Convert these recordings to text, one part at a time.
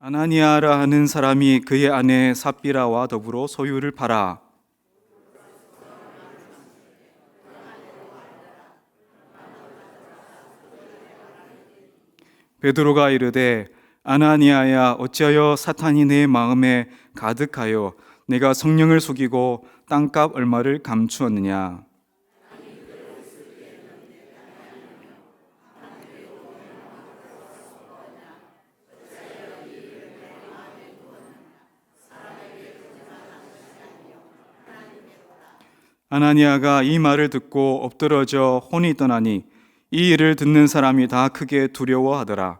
아나니아라 하는 사람이 그의 아내 삽비라와 더불어 소유를 팔아 베드로가 이르되 아나니아야, 어찌하여 사탄이 내 마음에 가득하여 내가 성령을 속이고 땅값 얼마를 감추었느냐. 아나니아가 이 말을 듣고 엎드러져 혼이 떠나니 이 일을 듣는 사람이 다 크게 두려워하더라.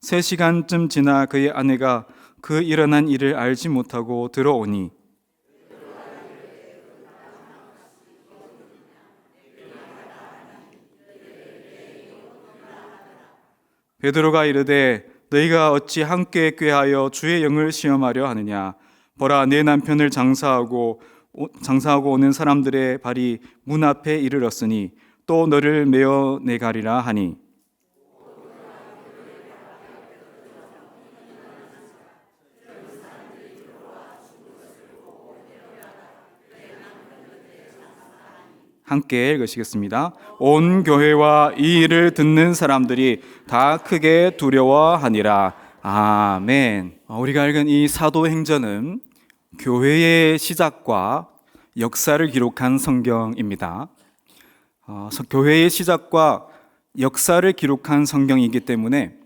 세 시간쯤 지나 그의 아내가 그 일어난 일을 알지 못하고 들어오니 베드로가 이르되 너희가 어찌 함께 꾀하여 주의 영을 시험하려 하느냐. 보라, 내 남편을 장사하고 오는 사람들의 발이 문 앞에 이르렀으니 또 너를 메어 내가리라 하니 함께 읽으시겠습니다. 온 교회와 이 일을 듣는 사람들이 다 크게 두려워하니라. 아멘. 우리가 읽은 이 사도행전은 교회의 시작과 역사를 기록한 성경입니다. 교회의 시작과 역사를 기록한 성경이기 때문에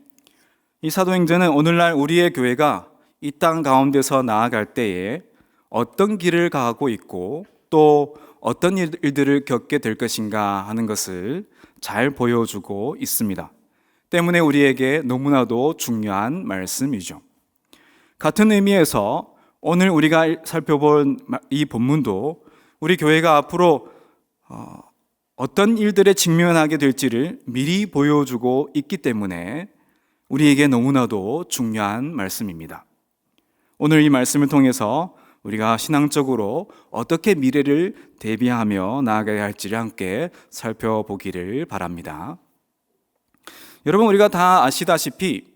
이 사도행전은 오늘날 우리의 교회가 이 땅 가운데서 나아갈 때에 어떤 길을 가고 있고 또 어떤 일들을 겪게 될 것인가 하는 것을 잘 보여주고 있습니다. 때문에 우리에게 너무나도 중요한 말씀이죠. 같은 의미에서 오늘 우리가 살펴본 이 본문도 우리 교회가 앞으로 어떤 일들에 직면하게 될지를 미리 보여주고 있기 때문에 우리에게 너무나도 중요한 말씀입니다. 오늘 이 말씀을 통해서 우리가 신앙적으로 어떻게 미래를 대비하며 나아가야 할지를 함께 살펴보기를 바랍니다. 여러분, 우리가 다 아시다시피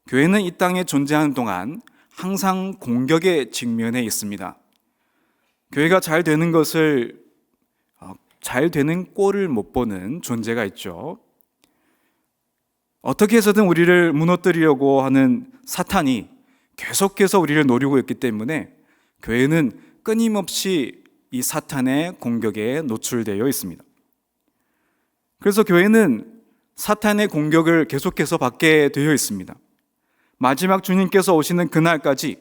교회는 이 땅에 존재하는 동안 항상 공격에 직면해 있습니다. 교회가 잘 되는 것을 잘 되는 꼴을 못 보는 존재가 있죠. 어떻게 해서든 우리를 무너뜨리려고 하는 사탄이 계속해서 우리를 노리고 있기 때문에 교회는 끊임없이 이 사탄의 공격에 노출되어 있습니다. 그래서 교회는 사탄의 공격을 계속해서 받게 되어 있습니다. 마지막 주님께서 오시는 그날까지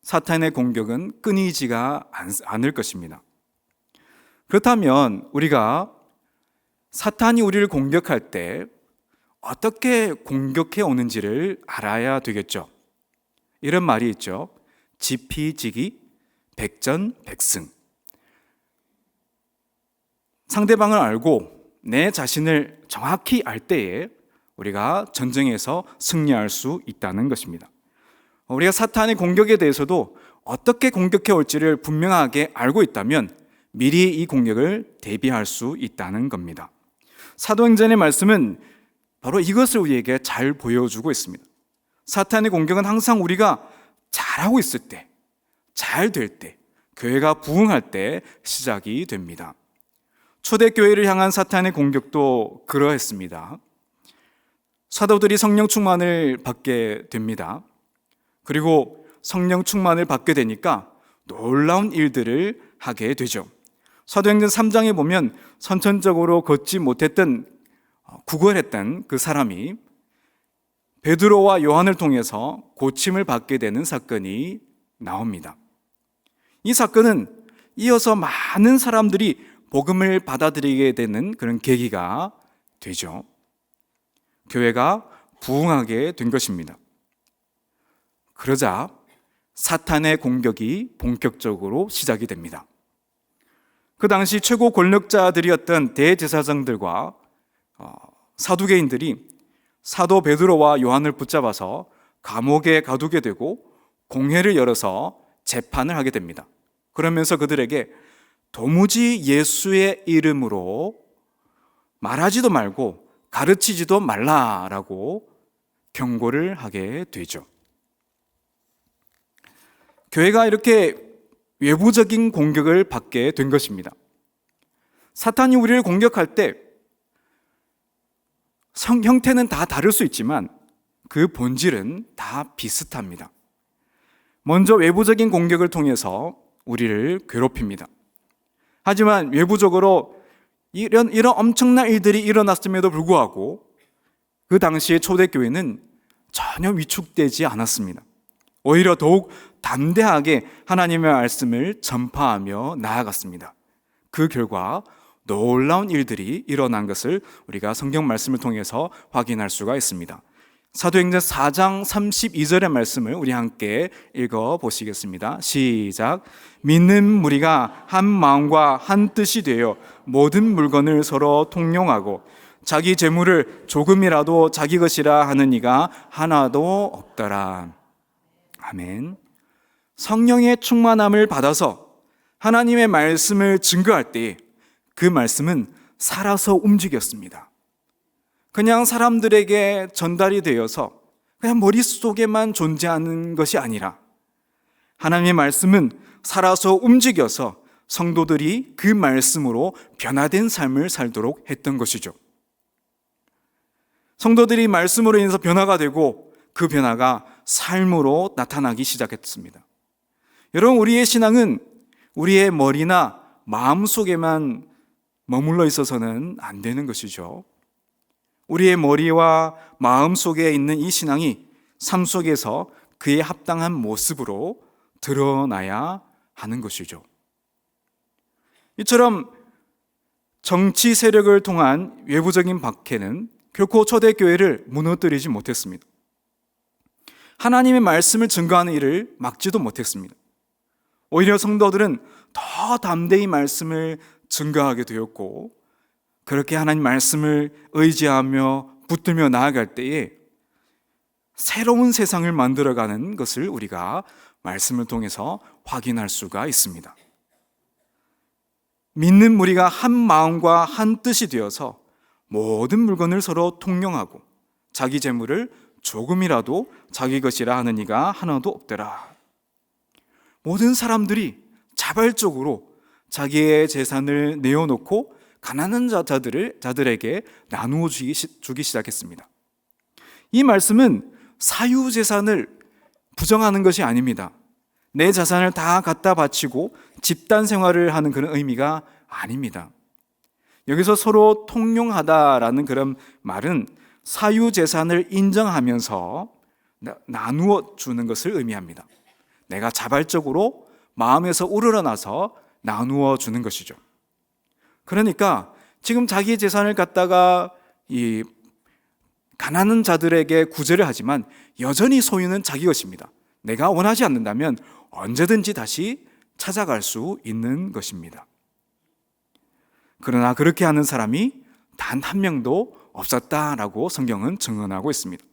사탄의 공격은 끊이지가 않을 것입니다. 그렇다면 우리가 사탄이 우리를 공격할 때 어떻게 공격해 오는지를 알아야 되겠죠. 이런 말이 있죠. 지피지기 백전백승. 상대방을 알고 내 자신을 정확히 알 때에 우리가 전쟁에서 승리할 수 있다는 것입니다. 우리가 사탄의 공격에 대해서도 어떻게 공격해 올지를 분명하게 알고 있다면 미리 이 공격을 대비할 수 있다는 겁니다. 사도행전의 말씀은 바로 이것을 우리에게 잘 보여주고 있습니다. 사탄의 공격은 항상 우리가 잘하고 있을 때, 잘 될 때, 교회가 부흥할 때 시작이 됩니다. 초대교회를 향한 사탄의 공격도 그러했습니다. 사도들이 성령 충만을 받게 됩니다. 그리고 성령 충만을 받게 되니까 놀라운 일들을 하게 되죠. 사도행전 3장에 보면 선천적으로 걷지 못했던, 구걸했던 그 사람이 베드로와 요한을 통해서 고침을 받게 되는 사건이 나옵니다. 이 사건은 이어서 많은 사람들이 복음을 받아들이게 되는 그런 계기가 되죠. 교회가 부흥하게 된 것입니다. 그러자 사탄의 공격이 본격적으로 시작이 됩니다. 그 당시 최고 권력자들이었던 대제사장들과 사두개인들이 사도 베드로와 요한을 붙잡아서 감옥에 가두게 되고 공회를 열어서 재판을 하게 됩니다. 그러면서 그들에게 도무지 예수의 이름으로 말하지도 말고 가르치지도 말라라고 경고를 하게 되죠. 교회가 이렇게 외부적인 공격을 받게 된 것입니다. 사탄이 우리를 공격할 때 형태는 다 다를 수 있지만 그 본질은 다 비슷합니다. 먼저 외부적인 공격을 통해서 우리를 괴롭힙니다. 하지만 외부적으로 이런 엄청난 일들이 일어났음에도 불구하고 그 당시의 초대교회는 전혀 위축되지 않았습니다. 오히려 더욱 담대하게 하나님의 말씀을 전파하며 나아갔습니다. 그 결과 놀라운 일들이 일어난 것을 우리가 성경 말씀을 통해서 확인할 수가 있습니다. 사도행전 4장 32절의 말씀을 우리 함께 읽어보시겠습니다. 시작. 믿는 무리가 한 마음과 한 뜻이 되어 모든 물건을 서로 통용하고 자기 재물을 조금이라도 자기 것이라 하는 이가 하나도 없더라. 아멘. 성령의 충만함을 받아서 하나님의 말씀을 증거할 때 그 말씀은 살아서 움직였습니다. 그냥 사람들에게 전달이 되어서 그냥 머릿속에만 존재하는 것이 아니라 하나님의 말씀은 살아서 움직여서 성도들이 그 말씀으로 변화된 삶을 살도록 했던 것이죠. 성도들이 말씀으로 인해서 변화가 되고 그 변화가 삶으로 나타나기 시작했습니다. 여러분, 우리의 신앙은 우리의 머리나 마음속에만 머물러 있어서는 안 되는 것이죠. 우리의 머리와 마음 속에 있는 이 신앙이 삶 속에서 그에 합당한 모습으로 드러나야 하는 것이죠. 이처럼 정치 세력을 통한 외부적인 박해는 결코 초대교회를 무너뜨리지 못했습니다. 하나님의 말씀을 증거하는 일을 막지도 못했습니다. 오히려 성도들은 더 담대히 말씀을 증거하게 되었고, 그렇게 하나님 말씀을 의지하며 붙들며 나아갈 때에 새로운 세상을 만들어가는 것을 우리가 말씀을 통해서 확인할 수가 있습니다. 믿는 무리가 한 마음과 한 뜻이 되어서 모든 물건을 서로 통용하고 자기 재물을 조금이라도 자기 것이라 하는 이가 하나도 없더라. 모든 사람들이 자발적으로 자기의 재산을 내어놓고 가난한 자들에게 나누어 주기 시작했습니다. 이 말씀은 사유재산을 부정하는 것이 아닙니다. 내 자산을 다 갖다 바치고 집단 생활을 하는 그런 의미가 아닙니다. 여기서 서로 통용하다라는 그런 말은 사유재산을 인정하면서 나누어 주는 것을 의미합니다. 내가 자발적으로 마음에서 우러나서 나누어 주는 것이죠. 그러니까 지금 자기 재산을 갖다가 이 가난한 자들에게 구제를 하지만 여전히 소유는 자기 것입니다. 내가 원하지 않는다면 언제든지 다시 찾아갈 수 있는 것입니다. 그러나 그렇게 하는 사람이 단 한 명도 없었다라고 성경은 증언하고 있습니다.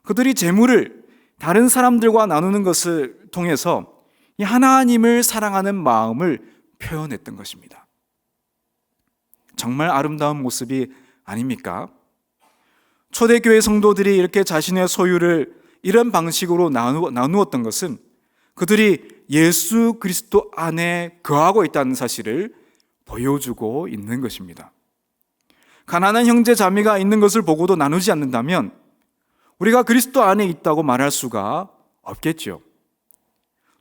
그들이 재물을 다른 사람들과 나누는 것을 통해서 이 하나님을 사랑하는 마음을 표현했던 것입니다. 정말 아름다운 모습이 아닙니까? 초대교회 성도들이 이렇게 자신의 소유를 이런 방식으로 나누었던 것은 그들이 예수 그리스도 안에 거하고 있다는 사실을 보여주고 있는 것입니다. 가난한 형제 자매가 있는 것을 보고도 나누지 않는다면 우리가 그리스도 안에 있다고 말할 수가 없겠죠.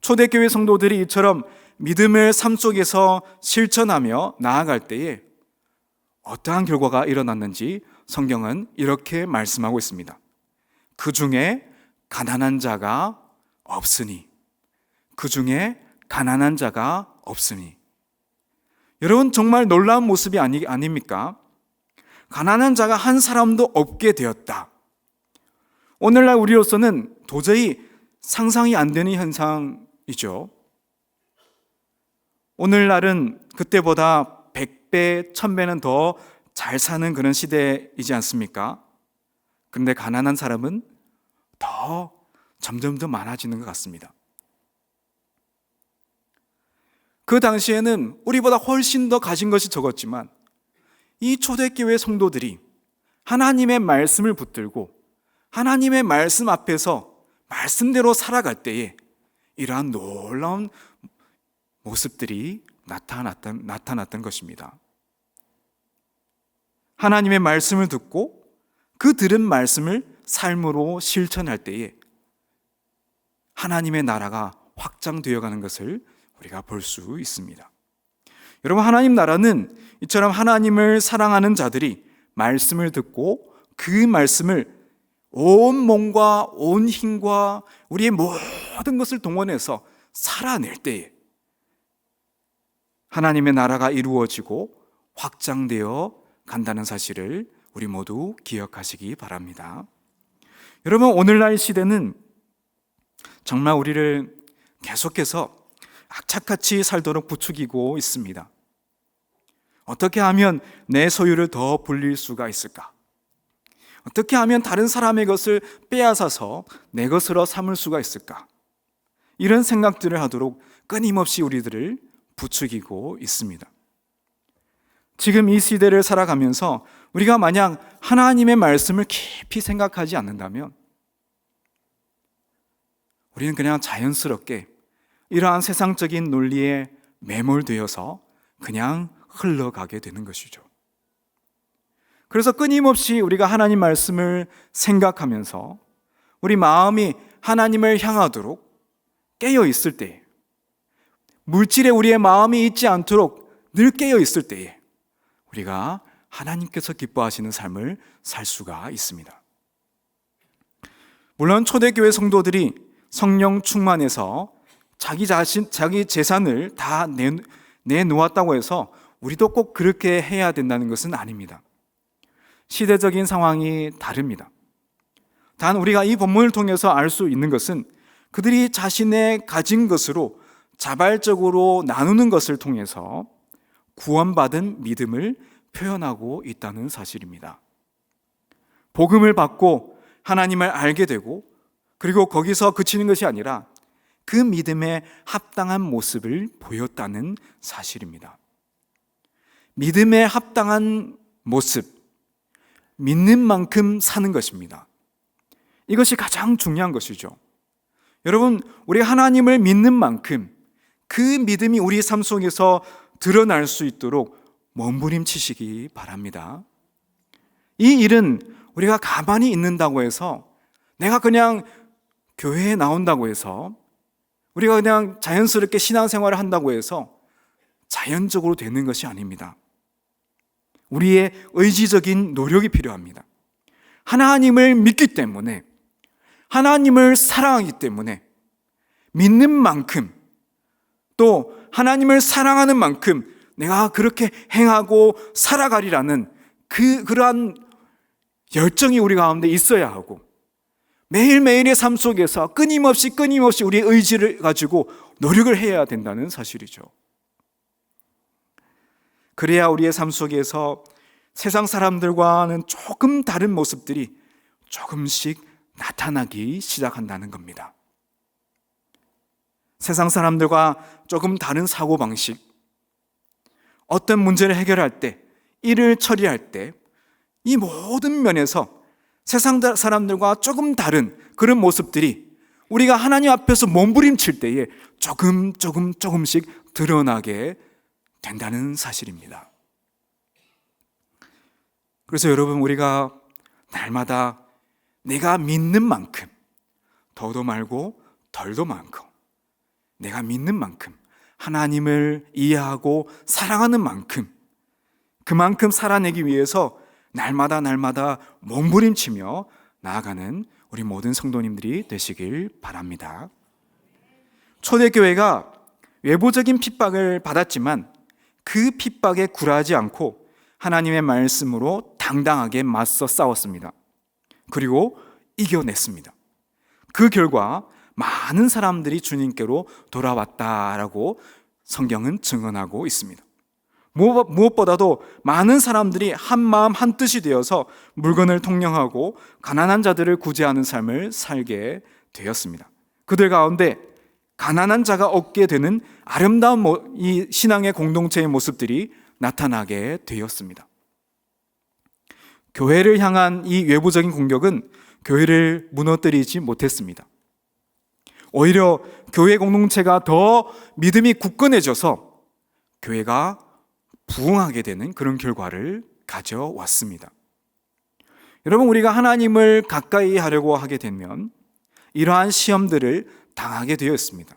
초대교회 성도들이 이처럼 믿음을 삶 속에서 실천하며 나아갈 때에 어떠한 결과가 일어났는지 성경은 이렇게 말씀하고 있습니다. 그 중에 가난한 자가 없으니, 그 중에 가난한 자가 없으니. 여러분, 정말 놀라운 모습이 아닙니까? 가난한 자가 한 사람도 없게 되었다. 오늘날 우리로서는 도저히 상상이 안 되는 현상이죠. 오늘날은 그때보다 100배, 1000배는 더 잘 사는 그런 시대이지 않습니까? 그런데 가난한 사람은 더 점점 더 많아지는 것 같습니다. 그 당시에는 우리보다 훨씬 더 가진 것이 적었지만 이 초대교회 성도들이 하나님의 말씀을 붙들고 하나님의 말씀 앞에서 말씀대로 살아갈 때에 이러한 놀라운 모습들이 나타났던 것입니다. 하나님의 말씀을 듣고 그 들은 말씀을 삶으로 실천할 때에 하나님의 나라가 확장되어 가는 것을 우리가 볼 수 있습니다. 여러분, 하나님 나라는 이처럼 하나님을 사랑하는 자들이 말씀을 듣고 그 말씀을 온 몸과 온 힘과 우리의 모든 것을 동원해서 살아낼 때에 하나님의 나라가 이루어지고 확장되어 간다는 사실을 우리 모두 기억하시기 바랍니다. 여러분, 오늘날 시대는 정말 우리를 계속해서 악착같이 살도록 부추기고 있습니다. 어떻게 하면 내 소유를 더 불릴 수가 있을까? 어떻게 하면 다른 사람의 것을 빼앗아서 내 것으로 삼을 수가 있을까? 이런 생각들을 하도록 끊임없이 우리들을 부추기고 있습니다. 지금 이 시대를 살아가면서 우리가 만약 하나님의 말씀을 깊이 생각하지 않는다면 우리는 그냥 자연스럽게 이러한 세상적인 논리에 매몰되어서 그냥 흘러가게 되는 것이죠. 그래서 끊임없이 우리가 하나님 말씀을 생각하면서 우리 마음이 하나님을 향하도록 깨어 있을 때에, 물질에 우리의 마음이 있지 않도록 늘 깨어 있을 때에 우리가 하나님께서 기뻐하시는 삶을 살 수가 있습니다. 물론 초대교회 성도들이 성령 충만해서 자기 재산을 다 내놓았다고 해서 우리도 꼭 그렇게 해야 된다는 것은 아닙니다. 시대적인 상황이 다릅니다. 단 우리가 이 본문을 통해서 알 수 있는 것은 그들이 자신의 가진 것으로 자발적으로 나누는 것을 통해서 구원받은 믿음을 표현하고 있다는 사실입니다. 복음을 받고 하나님을 알게 되고 그리고 거기서 그치는 것이 아니라 그 믿음에 합당한 모습을 보였다는 사실입니다. 믿음에 합당한 모습, 믿는 만큼 사는 것입니다. 이것이 가장 중요한 것이죠. 여러분, 우리 하나님을 믿는 만큼 그 믿음이 우리 삶 속에서 드러날 수 있도록 몸부림치시기 바랍니다. 이 일은 우리가 가만히 있는다고 해서, 내가 그냥 교회에 나온다고 해서, 우리가 그냥 자연스럽게 신앙생활을 한다고 해서 자연적으로 되는 것이 아닙니다. 우리의 의지적인 노력이 필요합니다. 하나님을 믿기 때문에, 하나님을 사랑하기 때문에 믿는 만큼, 또 하나님을 사랑하는 만큼 내가 그렇게 행하고 살아가리라는 그러한 열정이 우리 가운데 있어야 하고, 매일매일의 삶 속에서 끊임없이 우리의 의지를 가지고 노력을 해야 된다는 사실이죠. 그래야 우리의 삶 속에서 세상 사람들과는 조금 다른 모습들이 조금씩 나타나기 시작한다는 겁니다. 세상 사람들과 조금 다른 사고방식, 어떤 문제를 해결할 때, 일을 처리할 때, 이 모든 면에서 세상 사람들과 조금 다른 그런 모습들이 우리가 하나님 앞에서 몸부림칠 때에 조금씩 드러나게 된다는 사실입니다. 그래서 여러분, 우리가 날마다 내가 믿는 만큼, 더도 말고 덜도 많고, 내가 믿는 만큼, 하나님을 이해하고 사랑하는 만큼, 그만큼 살아내기 위해서 날마다 몸부림치며 나아가는 우리 모든 성도님들이 되시길 바랍니다. 초대교회가 외부적인 핍박을 받았지만 그 핍박에 굴하지 않고 하나님의 말씀으로 당당하게 맞서 싸웠습니다. 그리고 이겨냈습니다. 그 결과 많은 사람들이 주님께로 돌아왔다라고 성경은 증언하고 있습니다. 무엇보다도 많은 사람들이 한 마음 한 뜻이 되어서 물건을 통용하고 가난한 자들을 구제하는 삶을 살게 되었습니다. 그들 가운데 가난한 자가 얻게 되는 아름다운 이 신앙의 공동체의 모습들이 나타나게 되었습니다. 교회를 향한 이 외부적인 공격은 교회를 무너뜨리지 못했습니다. 오히려 교회 공동체가 더 믿음이 굳건해져서 교회가 부흥하게 되는 그런 결과를 가져왔습니다. 여러분, 우리가 하나님을 가까이 하려고 하게 되면 이러한 시험들을 당하게 되어 있습니다.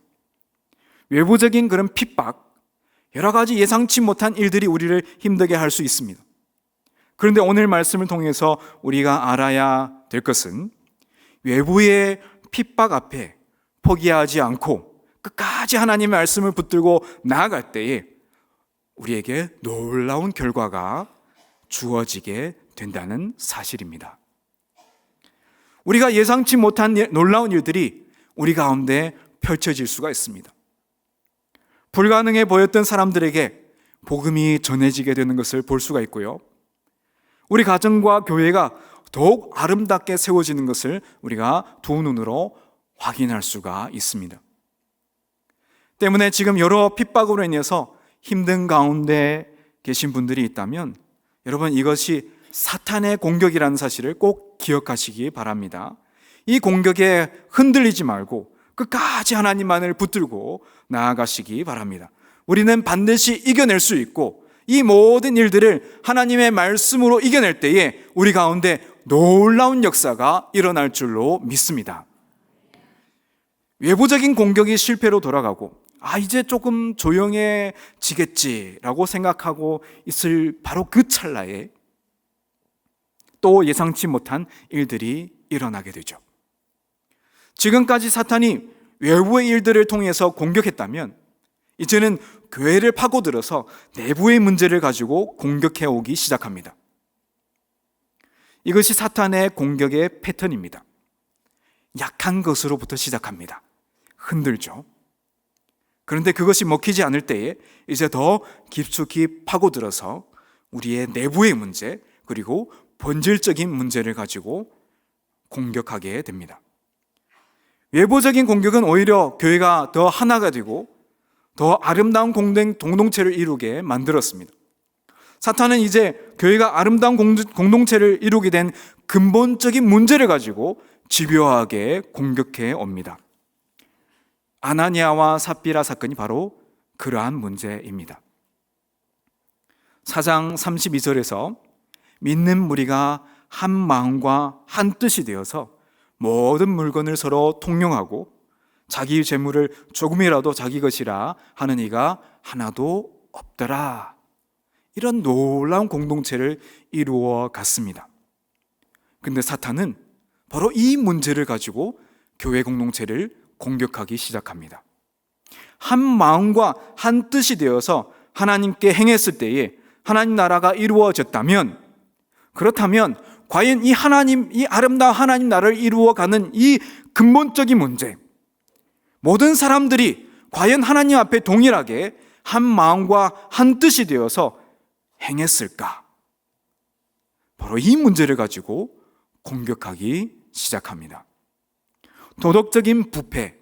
외부적인 그런 핍박, 여러 가지 예상치 못한 일들이 우리를 힘들게 할 수 있습니다. 그런데 오늘 말씀을 통해서 우리가 알아야 될 것은 외부의 핍박 앞에 포기하지 않고 끝까지 하나님의 말씀을 붙들고 나아갈 때에 우리에게 놀라운 결과가 주어지게 된다는 사실입니다. 우리가 예상치 못한 놀라운 일들이 우리 가운데 펼쳐질 수가 있습니다. 불가능해 보였던 사람들에게 복음이 전해지게 되는 것을 볼 수가 있고요. 우리 가정과 교회가 더욱 아름답게 세워지는 것을 우리가 두 눈으로 확인할 수가 있습니다. 때문에 지금 여러 핍박으로 인해서 힘든 가운데 계신 분들이 있다면 여러분, 이것이 사탄의 공격이라는 사실을 꼭 기억하시기 바랍니다. 이 공격에 흔들리지 말고 끝까지 하나님만을 붙들고 나아가시기 바랍니다. 우리는 반드시 이겨낼 수 있고 이 모든 일들을 하나님의 말씀으로 이겨낼 때에 우리 가운데 놀라운 역사가 일어날 줄로 믿습니다. 외부적인 공격이 실패로 돌아가고 이제 조금 조용해지겠지라고 생각하고 있을 바로 그 찰나에 또 예상치 못한 일들이 일어나게 되죠. 지금까지 사탄이 외부의 일들을 통해서 공격했다면 이제는 교회를 파고들어서 내부의 문제를 가지고 공격해 오기 시작합니다. 이것이 사탄의 공격의 패턴입니다. 약한 것으로부터 시작합니다. 흔들죠. 그런데 그것이 먹히지 않을 때에 이제 더 깊숙이 파고들어서 우리의 내부의 문제 그리고 본질적인 문제를 가지고 공격하게 됩니다. 외부적인 공격은 오히려 교회가 더 하나가 되고 더 아름다운 공동체를 이루게 만들었습니다. 사탄은 이제 교회가 아름다운 공동체를 이루게 된 근본적인 문제를 가지고 집요하게 공격해 옵니다. 아나니아와 삽비라 사건이 바로 그러한 문제입니다. 4장 32절에서 믿는 무리가 한 마음과 한 뜻이 되어서 모든 물건을 서로 통용하고 자기 재물을 조금이라도 자기 것이라 하는 이가 하나도 없더라. 이런 놀라운 공동체를 이루어 갔습니다. 근데 사탄은 바로 이 문제를 가지고 교회 공동체를 공격하기 시작합니다. 한 마음과 한 뜻이 되어서 하나님께 행했을 때에 하나님 나라가 이루어졌다면, 그렇다면 과연 이 아름다운 하나님 나라를 이루어가는 이 근본적인 문제, 모든 사람들이 과연 하나님 앞에 동일하게 한 마음과 한 뜻이 되어서 행했을까? 바로 이 문제를 가지고 공격하기 시작합니다. 도덕적인 부패,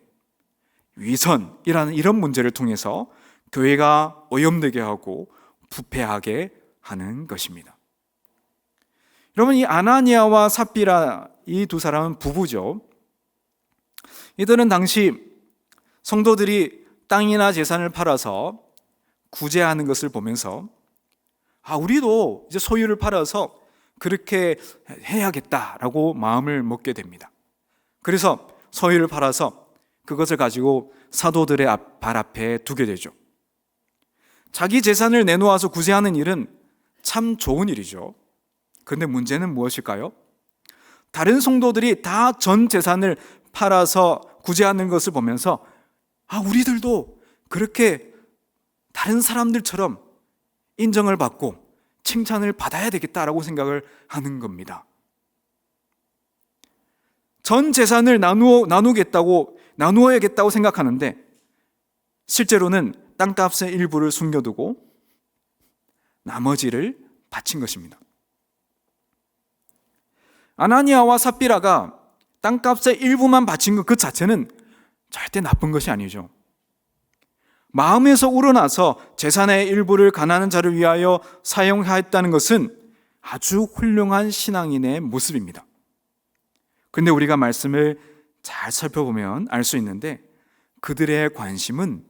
위선이라는 이런 문제를 통해서 교회가 오염되게 하고 부패하게 하는 것입니다. 여러분, 이 아나니아와 삽비라 이 두 사람은 부부죠. 이들은 당시 성도들이 땅이나 재산을 팔아서 구제하는 것을 보면서 우리도 이제 소유를 팔아서 그렇게 해야겠다라고 마음을 먹게 됩니다. 그래서 소유를 팔아서 그것을 가지고 사도들의 발 앞에 두게 되죠. 자기 재산을 내놓아서 구제하는 일은 참 좋은 일이죠. 그런데 문제는 무엇일까요? 다른 성도들이 다 전 재산을 팔아서 구제하는 것을 보면서 우리들도 그렇게 다른 사람들처럼 인정을 받고 칭찬을 받아야 되겠다라고 생각을 하는 겁니다. 전 재산을 나누어야겠다고 생각하는데 실제로는 땅값의 일부를 숨겨두고 나머지를 바친 것입니다. 아나니아와 삽비라가 땅값의 일부만 바친 것 그 자체는 절대 나쁜 것이 아니죠. 마음에서 우러나서 재산의 일부를 가난한 자를 위하여 사용하였다는 것은 아주 훌륭한 신앙인의 모습입니다. 근데 우리가 말씀을 잘 살펴보면 알 수 있는데 그들의 관심은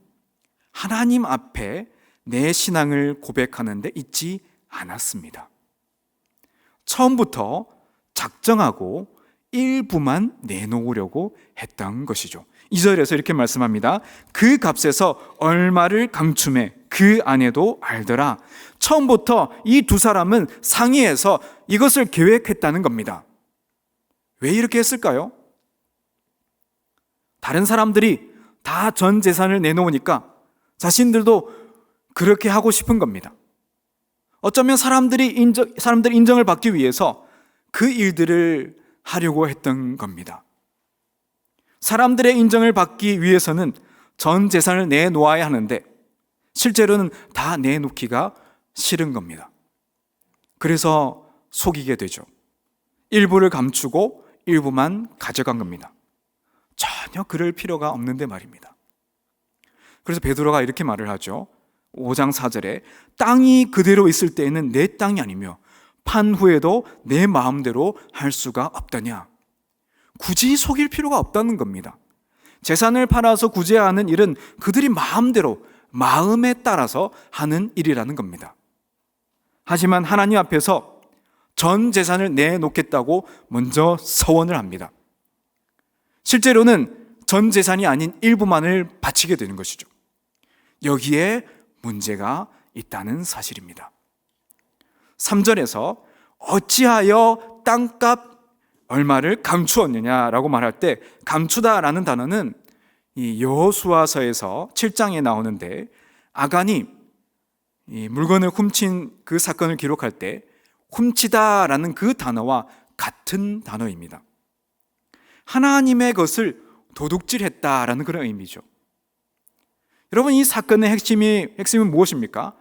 하나님 앞에 내 신앙을 고백하는 데 있지 않았습니다. 처음부터 작정하고 일부만 내놓으려고 했던 것이죠. 2절에서 이렇게 말씀합니다. 그 값에서 얼마를 감춤해 그 아내도 알더라. 처음부터 이 두 사람은 상의해서 이것을 계획했다는 겁니다. 왜 이렇게 했을까요? 다른 사람들이 다 전 재산을 내놓으니까 자신들도 그렇게 하고 싶은 겁니다. 어쩌면 사람들의 인정을 받기 위해서 그 일들을 하려고 했던 겁니다. 사람들의 인정을 받기 위해서는 전 재산을 내놓아야 하는데 실제로는 다 내놓기가 싫은 겁니다. 그래서 속이게 되죠. 일부를 감추고 일부만 가져간 겁니다. 전혀 그럴 필요가 없는데 말입니다. 그래서 베드로가 이렇게 말을 하죠. 5장 4절에 땅이 그대로 있을 때에는 내 땅이 아니며 판 후에도 내 마음대로 할 수가 없다냐. 굳이 속일 필요가 없다는 겁니다. 재산을 팔아서 구제하는 일은 그들이 마음대로 마음에 따라서 하는 일이라는 겁니다. 하지만 하나님 앞에서 전 재산을 내놓겠다고 먼저 서원을 합니다. 실제로는 전 재산이 아닌 일부만을 바치게 되는 것이죠. 여기에 문제가 있다는 사실입니다. 3절에서 어찌하여 땅값 얼마를 감추었느냐라고 말할 때 감추다라는 단어는 이 여호수아서에서 7장에 나오는데 아간이 이 물건을 훔친 그 사건을 기록할 때 훔치다라는 그 단어와 같은 단어입니다. 하나님의 것을 도둑질했다라는 그런 의미죠. 여러분, 이 사건의 핵심은 무엇입니까?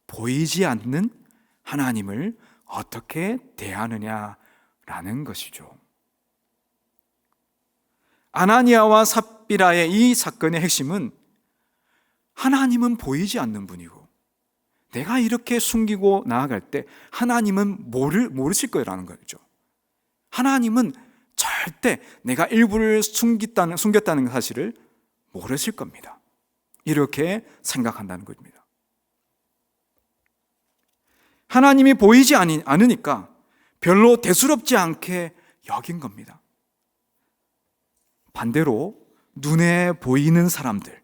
보이지 않는 하나님을 어떻게 대하느냐라는 것이죠. 아나니아와 삽비라의 이 사건의 핵심은 하나님은 보이지 않는 분이고 내가 이렇게 숨기고 나아갈 때 하나님은 모르실 거라는 거죠. 하나님은 절대 내가 일부를 숨겼다는 사실을 모르실 겁니다. 이렇게 생각한다는 겁니다. 하나님이 보이지 않으니까 별로 대수롭지 않게 여긴 겁니다. 반대로 눈에 보이는 사람들,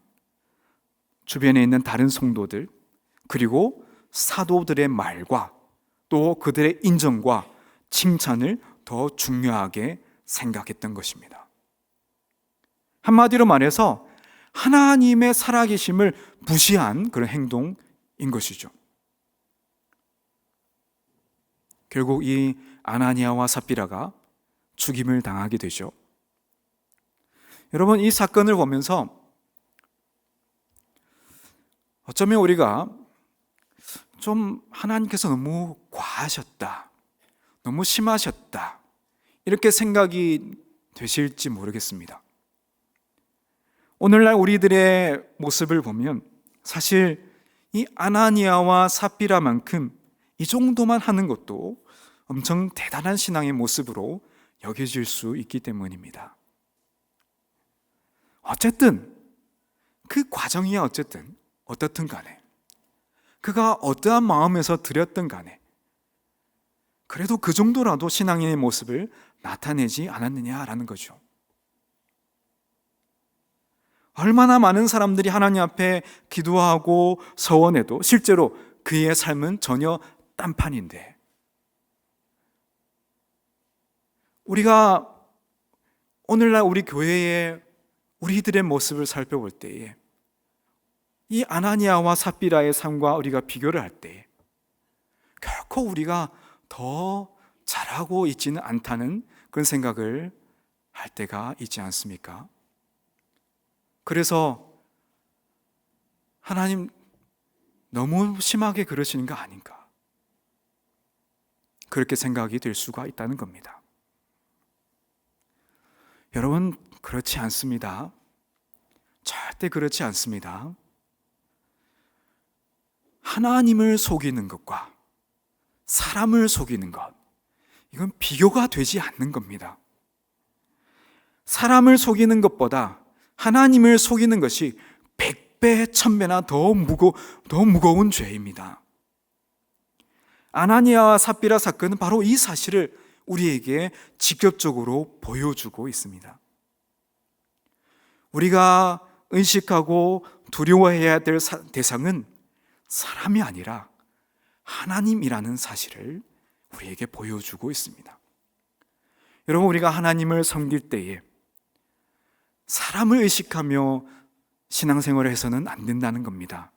주변에 있는 다른 성도들, 그리고 사도들의 말과 또 그들의 인정과 칭찬을 더 중요하게 생각했던 것입니다. 한마디로 말해서 하나님의 살아계심을 무시한 그런 행동인 것이죠. 결국 이 아나니아와 삽비라가 죽임을 당하게 되죠. 여러분, 이 사건을 보면서 어쩌면 우리가 좀 하나님께서 너무 과하셨다, 너무 심하셨다, 이렇게 생각이 되실지 모르겠습니다. 오늘날 우리들의 모습을 보면 사실 이 아나니아와 삽비라만큼 이 정도만 하는 것도 엄청 대단한 신앙의 모습으로 여겨질 수 있기 때문입니다. 어쨌든 그 과정이야 어떻든 간에 그가 어떠한 마음에서 드렸든 간에 그래도 그 정도라도 신앙의 모습을 나타내지 않았느냐라는 거죠. 얼마나 많은 사람들이 하나님 앞에 기도하고 서원해도 실제로 그의 삶은 전혀 딴판인데, 우리가 오늘날 우리 교회의 우리들의 모습을 살펴볼 때에 이 아나니아와 삽비라의 삶과 우리가 비교를 할 때 결코 우리가 더 잘하고 있지는 않다는 그런 생각을 할 때가 있지 않습니까? 그래서 하나님 너무 심하게 그러시는 거 아닌가, 그렇게 생각이 될 수가 있다는 겁니다. 여러분, 그렇지 않습니다. 절대 그렇지 않습니다. 하나님을 속이는 것과 사람을 속이는 것, 이건 비교가 되지 않는 겁니다. 사람을 속이는 것보다 하나님을 속이는 것이 100배, 1000배나 더 무거운 죄입니다. 아나니아와 삽비라 사건은 바로 이 사실을 우리에게 직접적으로 보여주고 있습니다. 우리가 의식하고 두려워해야 될 대상은 사람이 아니라 하나님이라는 사실을 우리에게 보여주고 있습니다. 여러분, 우리가 하나님을 섬길 때에 사람을 의식하며 신앙생활을 해서는 안 된다는 겁니다.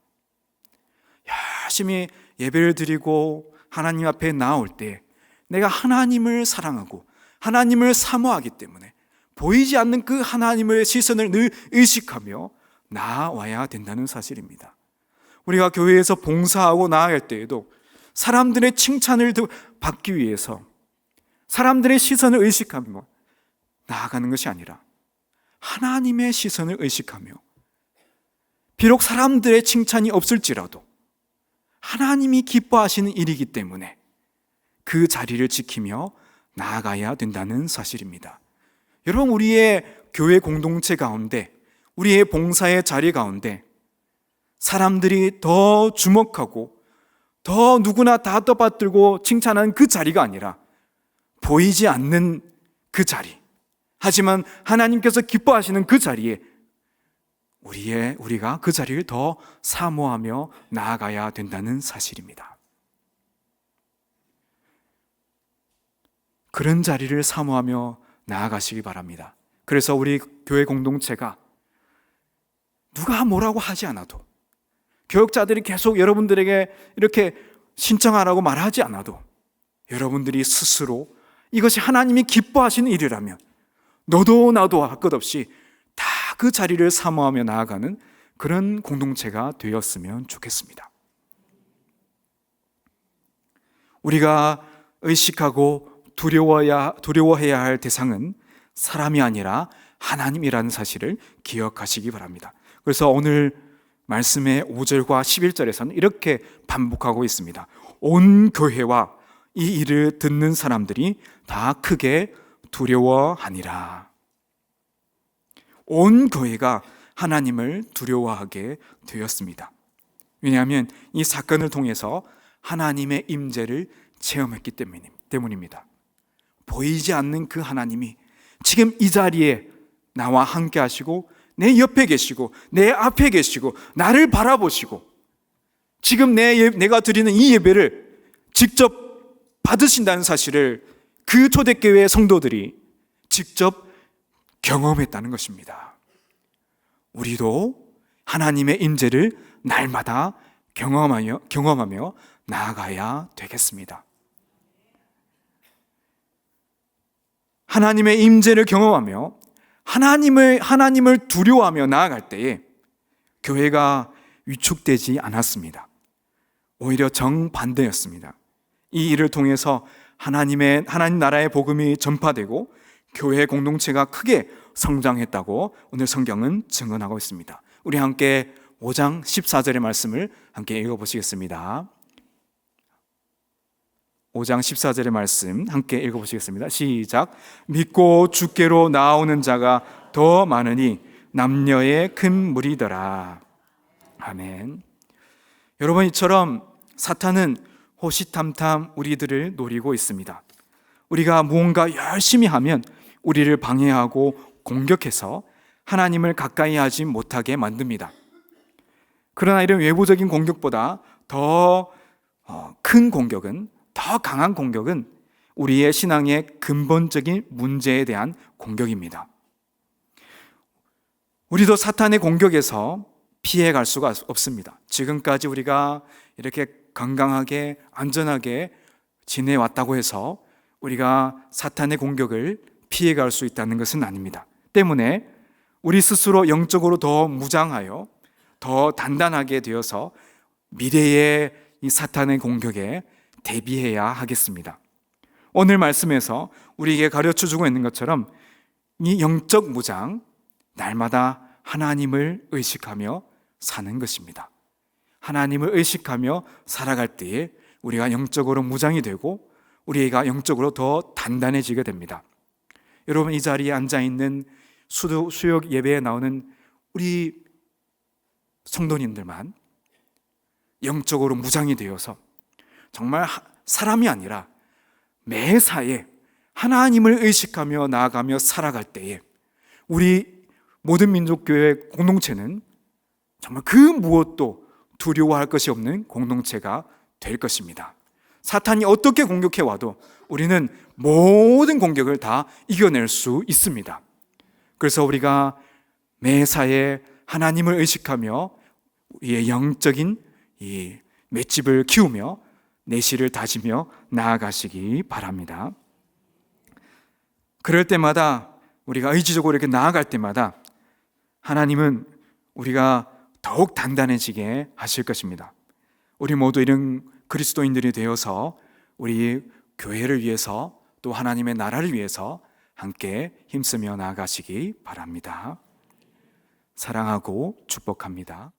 열심히 예배를 드리고 하나님 앞에 나올 때 내가 하나님을 사랑하고 하나님을 사모하기 때문에 보이지 않는 그 하나님의 시선을 늘 의식하며 나아와야 된다는 사실입니다. 우리가 교회에서 봉사하고 나아갈 때에도 사람들의 칭찬을 받기 위해서 사람들의 시선을 의식하며 나아가는 것이 아니라 하나님의 시선을 의식하며 비록 사람들의 칭찬이 없을지라도 하나님이 기뻐하시는 일이기 때문에 그 자리를 지키며 나아가야 된다는 사실입니다. 여러분, 우리의 교회 공동체 가운데, 우리의 봉사의 자리 가운데 사람들이 더 주목하고 더 누구나 다 떠받들고 칭찬하는 그 자리가 아니라 보이지 않는 그 자리, 하지만 하나님께서 기뻐하시는 그 자리에 우리가 그 자리를 더 사모하며 나아가야 된다는 사실입니다. 그런 자리를 사모하며 나아가시기 바랍니다. 그래서 우리 교회 공동체가 누가 뭐라고 하지 않아도, 교역자들이 계속 여러분들에게 이렇게 신청하라고 말하지 않아도 여러분들이 스스로 이것이 하나님이 기뻐하시는 일이라면 너도 나도 할 것 없이 다 그 자리를 사모하며 나아가는 그런 공동체가 되었으면 좋겠습니다. 우리가 의식하고 두려워해야 할 대상은 사람이 아니라 하나님이라는 사실을 기억하시기 바랍니다. 그래서 오늘 말씀의 5절과 11절에서는 이렇게 반복하고 있습니다. 온 교회와 이 일을 듣는 사람들이 다 크게 두려워하니라. 온 교회가 하나님을 두려워하게 되었습니다. 왜냐하면 이 사건을 통해서 하나님의 임재를 체험했기 때문입니다. 보이지 않는 그 하나님이 지금 이 자리에 나와 함께 하시고 내 옆에 계시고 내 앞에 계시고 나를 바라보시고 지금 내가 드리는 이 예배를 직접 받으신다는 사실을 그 초대교회 성도들이 직접 경험했다는 것입니다. 우리도 하나님의 임재를 날마다 경험하며 나아가야 되겠습니다. 하나님의 임재를 경험하며 하나님을 두려워하며 나아갈 때에 교회가 위축되지 않았습니다. 오히려 정반대였습니다. 이 일을 통해서 하나님 나라의 복음이 전파되고 교회 공동체가 크게 성장했다고 오늘 성경은 증언하고 있습니다. 우리 함께 5장 14절의 말씀을 함께 읽어보시겠습니다. 5장 14절의 말씀 함께 읽어보시겠습니다. 시작. 믿고 주께로 나오는 자가 더 많으니 남녀의 큰 무리더라. 아멘. 여러분, 이처럼 사탄은 호시탐탐 우리들을 노리고 있습니다. 우리가 무언가 열심히 하면 우리를 방해하고 공격해서 하나님을 가까이 하지 못하게 만듭니다. 그러나 이런 외부적인 공격보다 더 큰 공격은, 더 강한 공격은 우리의 신앙의 근본적인 문제에 대한 공격입니다. 우리도 사탄의 공격에서 피해갈 수가 없습니다. 지금까지 우리가 이렇게 건강하게 안전하게 지내왔다고 해서 우리가 사탄의 공격을 피해갈 수 있다는 것은 아닙니다. 때문에 우리 스스로 영적으로 더 무장하여 더 단단하게 되어서 미래의 이 사탄의 공격에 대비해야 하겠습니다. 오늘 말씀에서 우리에게 가르쳐주고 있는 것처럼 이 영적 무장, 날마다 하나님을 의식하며 사는 것입니다. 하나님을 의식하며 살아갈 때에 우리가 영적으로 무장이 되고 우리가 영적으로 더 단단해지게 됩니다. 여러분, 이 자리에 앉아있는 수yok 예배에 나오는 우리 성도님들만 영적으로 무장이 되어서 정말 사람이 아니라 매사에 하나님을 의식하며 나아가며 살아갈 때에 우리 모든 민족교회 공동체는 정말 그 무엇도 두려워할 것이 없는 공동체가 될 것입니다. 사탄이 어떻게 공격해 와도 우리는 모든 공격을 다 이겨낼 수 있습니다. 그래서 우리가 매사에 하나님을 의식하며 우리의 영적인 이 맷집을 키우며 내실을 다지며 나아가시기 바랍니다. 그럴 때마다 우리가 의지적으로 이렇게 나아갈 때마다 하나님은 우리가 더욱 단단해지게 하실 것입니다. 우리 모두 이런 그리스도인들이 되어서 우리 교회를 위해서 또 하나님의 나라를 위해서 함께 힘쓰며 나아가시기 바랍니다. 사랑하고 축복합니다.